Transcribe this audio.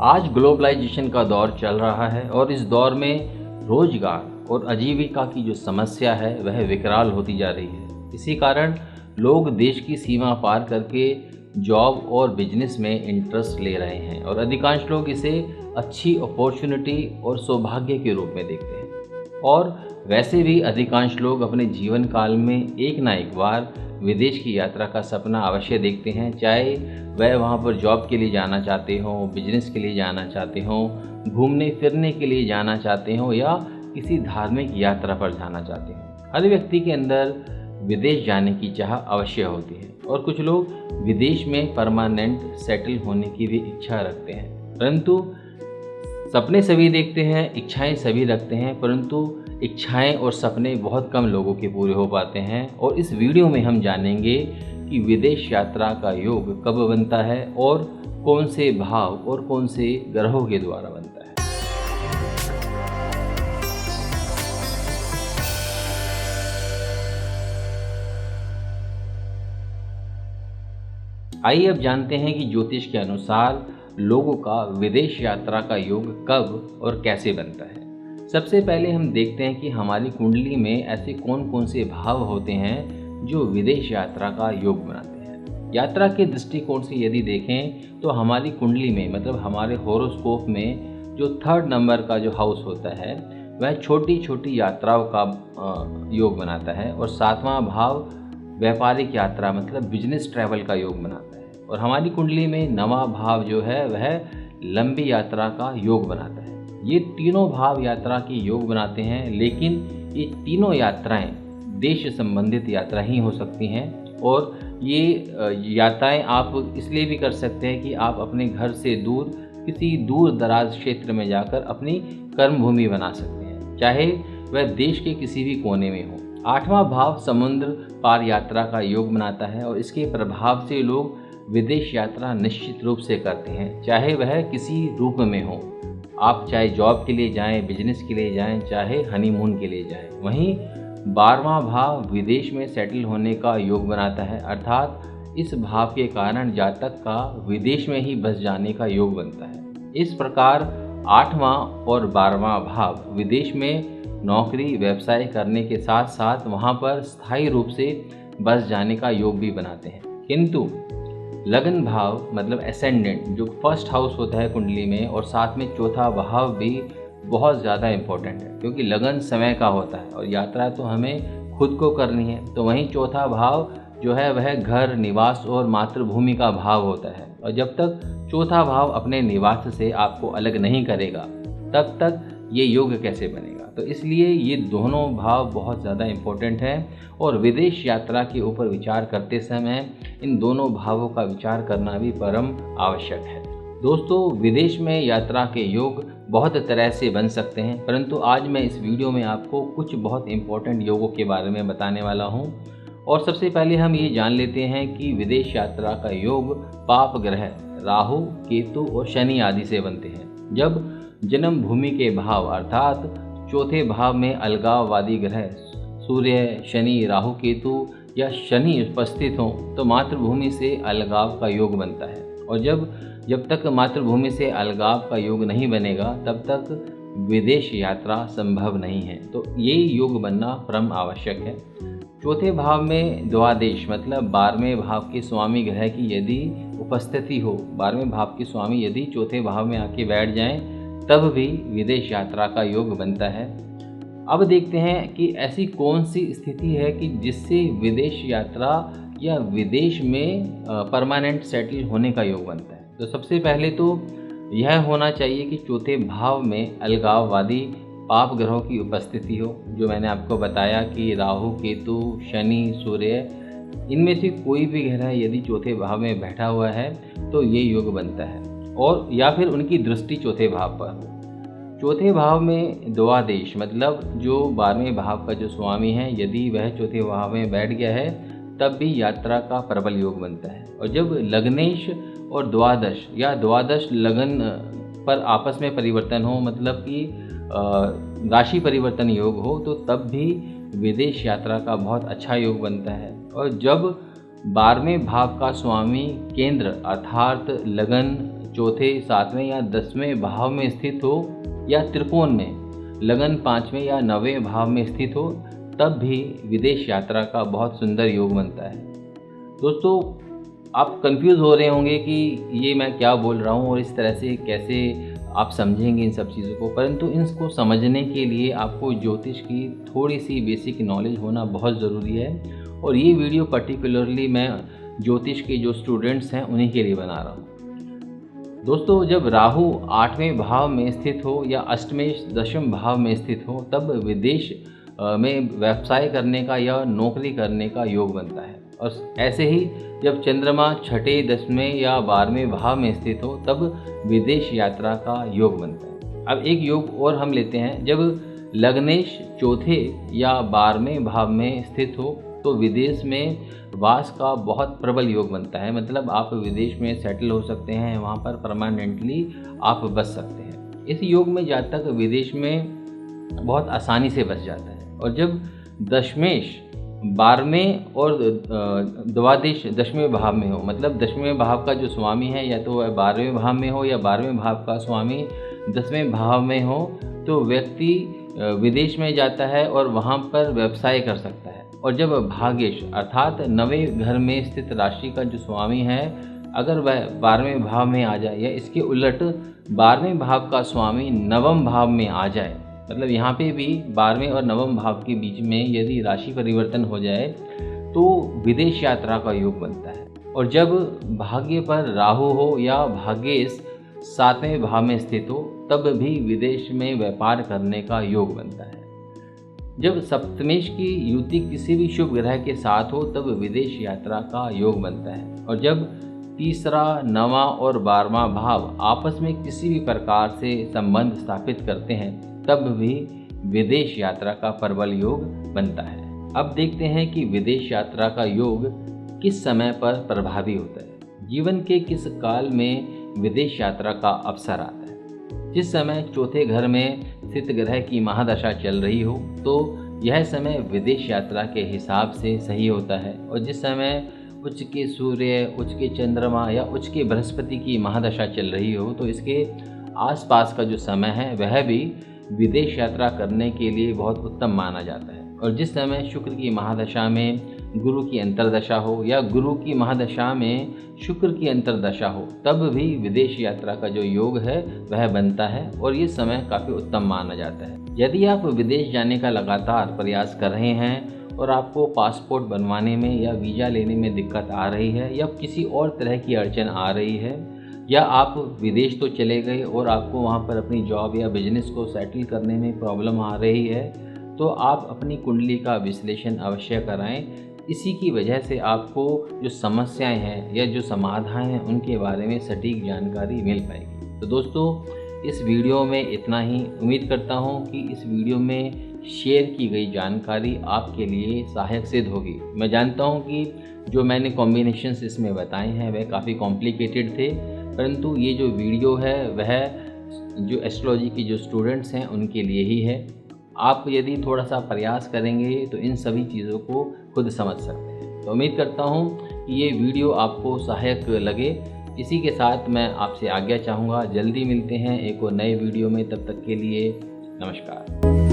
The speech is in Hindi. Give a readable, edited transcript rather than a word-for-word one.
आज ग्लोबलाइजेशन का दौर चल रहा है और इस दौर में रोजगार और आजीविका की जो समस्या है वह विकराल होती जा रही है। इसी कारण लोग देश की सीमा पार करके जॉब और बिजनेस में इंटरेस्ट ले रहे हैं और अधिकांश लोग इसे अच्छी अपॉर्चुनिटी और सौभाग्य के रूप में देखते हैं। और वैसे भी अधिकांश लोग अपने जीवन काल में एक ना एक बार विदेश की यात्रा का सपना अवश्य देखते हैं, चाहे वह वहाँ पर जॉब के लिए जाना चाहते हों, बिजनेस के लिए जाना चाहते हों, घूमने फिरने के लिए जाना चाहते हों या किसी धार्मिक यात्रा पर जाना चाहते हों। हर व्यक्ति के अंदर विदेश जाने की चाह अवश्य होती है और कुछ लोग विदेश में परमानेंट सेटल होने की भी इच्छा रखते हैं। परंतु सपने सभी देखते हैं, इच्छाएं सभी रखते हैं, परंतु इच्छाएं और सपने बहुत कम लोगों के पूरे हो पाते हैं। और इस वीडियो में हम जानेंगे कि विदेश यात्रा का योग कब बनता है और कौन से भाव और कौन से ग्रहों के द्वारा बनता है। आइए अब जानते हैं कि ज्योतिष के अनुसार लोगों का विदेश यात्रा का योग कब और कैसे बनता है। सबसे पहले हम देखते हैं कि हमारी कुंडली में ऐसे कौन कौन से भाव होते हैं जो विदेश यात्रा का योग बनाते हैं। यात्रा के दृष्टिकोण से यदि देखें तो हमारी कुंडली में मतलब हमारे हॉरोस्कोप में जो 3rd नंबर का जो हाउस होता है वह छोटी छोटी यात्राओं का योग बनाता है और 7वां भाव व्यापारिक यात्रा मतलब बिजनेस ट्रैवल का योग बनाता है और हमारी कुंडली में 9वां भाव जो है वह लंबी यात्रा का योग बनाता है। ये तीनों भाव यात्रा के योग बनाते हैं, लेकिन ये तीनों यात्राएं देश संबंधित यात्रा ही हो सकती हैं और ये यात्राएं आप इसलिए भी कर सकते हैं कि आप अपने घर से दूर किसी दूर दराज क्षेत्र में जाकर अपनी कर्मभूमि बना सकते हैं, चाहे वह देश के किसी भी कोने में हो। 8वां भाव समुद्र पार यात्रा का योग बनाता है और इसके प्रभाव से लोग विदेश यात्रा निश्चित रूप से करते हैं, चाहे वह किसी रूप में हो। आप चाहे जॉब के लिए जाएं, बिजनेस के लिए जाएं, चाहे हनीमून के लिए जाएं। वहीं 12वां भाव विदेश में सेटल होने का योग बनाता है, अर्थात इस भाव के कारण जातक का विदेश में ही बस जाने का योग बनता है। इस प्रकार 8वां और 12वां भाव विदेश में नौकरी व्यवसाय करने के साथ साथ वहाँ पर स्थायी रूप से बस जाने का योग भी बनाते हैं। किंतु लगन भाव मतलब एसेंडेंट जो 1st हाउस होता है कुंडली में और साथ में 4था भाव भी बहुत ज़्यादा इम्पोर्टेंट है, क्योंकि लगन समय का होता है और यात्रा तो हमें खुद को करनी है। तो वहीं 4था भाव जो है वह घर, निवास और मातृभूमि का भाव होता है और जब तक 4था भाव अपने निवास से आपको अलग नहीं करेगा तब तक ये योग कैसे बनेगा। तो इसलिए ये दोनों भाव बहुत ज़्यादा इम्पोर्टेंट हैं और विदेश यात्रा के ऊपर विचार करते समय इन दोनों भावों का विचार करना भी परम आवश्यक है। दोस्तों, विदेश में यात्रा के योग बहुत तरह से बन सकते हैं, परंतु आज मैं इस वीडियो में आपको कुछ बहुत इम्पोर्टेंट योगों के बारे में बताने वाला हूं। और सबसे पहले हम ये जान लेते हैं कि विदेश यात्रा का योग पाप ग्रह राहु, केतु और शनि आदि से बनते हैं। जब जन्म भूमि के भाव अर्थात 4थे भाव में अलगाववादी ग्रह सूर्य, शनि, राहु, केतु या शनि उपस्थित हों तो मातृभूमि से अलगाव का योग बनता है और जब तक मातृभूमि से अलगाव का योग नहीं बनेगा तब तक विदेश यात्रा संभव नहीं है। तो ये योग बनना परम आवश्यक है। 4थे भाव में द्वादश मतलब 12वें भाव के स्वामी ग्रह की यदि उपस्थिति हो, 12वें भाव के स्वामी यदि 4थे भाव में आके बैठ जाएं तब भी विदेश यात्रा का योग बनता है। अब देखते हैं कि ऐसी कौन सी स्थिति है कि जिससे विदेश यात्रा या विदेश में परमानेंट सेटल होने का योग बनता है। तो सबसे पहले तो यह होना चाहिए कि 4थे भाव में अलगाववादी पाप ग्रहों की उपस्थिति हो, जो मैंने आपको बताया कि राहु, केतु, शनि, सूर्य, इनमें से कोई भी ग्रह यदि 4थे भाव में बैठा हुआ है तो ये योग बनता है और या फिर उनकी दृष्टि 4थे भाव पर हो। 4थे भाव में द्वादश मतलब जो 12वें भाव का जो स्वामी है यदि वह 4थे भाव में बैठ गया है तब भी यात्रा का प्रबल योग बनता है। और जब लग्नेश और द्वादश या द्वादश लगन पर आपस में परिवर्तन हो मतलब कि राशि परिवर्तन योग हो तो तब भी विदेश यात्रा का बहुत अच्छा योग बनता है। और जब 12वें भाव का स्वामी केंद्र अर्थात लगन चौथे, सातवें या 10वें भाव में स्थित हो या त्रिकोण में लगन 5वें या 9वें भाव में स्थित हो, तब भी विदेश यात्रा का बहुत सुंदर योग बनता है। दोस्तों, आप कंफ्यूज हो रहे होंगे कि ये मैं क्या बोल रहा हूँ और इस तरह से कैसे आप समझेंगे इन सब चीज़ों को, परंतु इनको समझने के लिए आपको ज्योतिष की थोड़ी सी बेसिक नॉलेज होना बहुत ज़रूरी है। और ये वीडियो पर्टिकुलरली मैं ज्योतिष के जो स्टूडेंट्स हैं उन्हीं के लिए बना रहा हूँ। दोस्तों, जब राहु 8वें भाव में स्थित हो या अष्टमेश 10वें भाव में स्थित हो, तब विदेश में व्यवसाय करने का या नौकरी करने का योग बनता है। और ऐसे ही जब चंद्रमा 6ठे, 10वें या 12वें भाव में स्थित हो, तब विदेश यात्रा का योग बनता है। अब एक योग और हम लेते हैं, जब लग्नेश चौथे या 12वें भाव में स्थित हो, तो विदेश में वास का बहुत प्रबल योग बनता है। मतलब आप विदेश में सेटल हो सकते हैं, वहाँ पर परमानेंटली आप बस सकते हैं। इस योग में जातक विदेश में बहुत आसानी से बस जाता है। और जब दशमेश 12वें और द्वादश 10वें भाव में हो, मतलब 10वें भाव का जो स्वामी है या तो वह 12वें भाव में हो या 12वें भाव का स्वामी 10वें भाव में हो, तो व्यक्ति विदेश में जाता है और वहाँ पर व्यवसाय कर सकता है। और जब भाग्येश अर्थात 9वें घर में स्थित राशि का जो स्वामी है, अगर वह 12वें भाव में आ जाए या इसके उलट 12वें भाव का स्वामी 9वें भाव में आ जाए, मतलब यहाँ पे भी 12वें और 9वें भाव के बीच में यदि राशि परिवर्तन हो जाए तो विदेश यात्रा का योग बनता है। और जब भाग्य पर राहु हो या भाग्येश 7वें भाव में स्थित हो, तब भी विदेश में व्यापार करने का योग बनता है। जब सप्तमेश की युति किसी भी शुभ ग्रह के साथ हो, तब विदेश यात्रा का योग बनता है। और जब तीसरा, 9वां और 12वां भाव आपस में किसी भी प्रकार से संबंध स्थापित करते हैं, तब भी विदेश यात्रा का प्रबल योग बनता है। अब देखते हैं कि विदेश यात्रा का योग किस समय पर प्रभावी होता है। जीवन के किस काल में विदेश यात्रा का अवसर आता है। जिस समय चौथे घर में स्थित ग्रह की महादशा चल रही हो, तो यह समय विदेश यात्रा के हिसाब से सही होता है। और जिस समय उच्च के सूर्य, उच्च के चंद्रमा या उच्च के बृहस्पति की महादशा चल रही हो, तो इसके आसपास का जो समय है वह भी विदेश यात्रा करने के लिए बहुत उत्तम माना जाता है। और जिस समय शुक्र की महादशा में गुरु की अंतर्दशा हो या गुरु की महादशा में शुक्र की अंतर्दशा हो, तब भी विदेश यात्रा का जो योग है वह बनता है और ये समय काफ़ी उत्तम माना जाता है। यदि आप विदेश जाने का लगातार प्रयास कर रहे हैं और आपको पासपोर्ट बनवाने में या वीज़ा लेने में दिक्कत आ रही है या किसी और तरह की अड़चन आ रही है, या आप विदेश तो चले गए और आपको वहाँ पर अपनी जॉब या बिजनेस को सेटल करने में प्रॉब्लम आ रही है, तो आप अपनी कुंडली का विश्लेषण अवश्य कराएं। इसी की वजह से आपको जो समस्याएं हैं या जो समाधान हैं उनके बारे में सटीक जानकारी मिल पाएगी। तो दोस्तों, इस वीडियो में इतना ही। उम्मीद करता हूँ कि इस वीडियो में शेयर की गई जानकारी आपके लिए सहायक सिद्ध होगी। मैं जानता हूँ कि जो मैंने कॉम्बिनेशंस इसमें बताए हैं वह काफ़ी कॉम्प्लिकेटेड थे, परंतु ये जो वीडियो है वह जो एस्ट्रोलॉजी की जो स्टूडेंट्स हैं उनके लिए ही है। आप यदि थोड़ा सा प्रयास करेंगे तो इन सभी चीज़ों को खुद समझ सकते हैं। तो उम्मीद करता हूँ कि ये वीडियो आपको सहायक लगे। इसी के साथ मैं आपसे आज्ञा चाहूँगा। जल्दी मिलते हैं एक और नए वीडियो में, तब तक के लिए नमस्कार।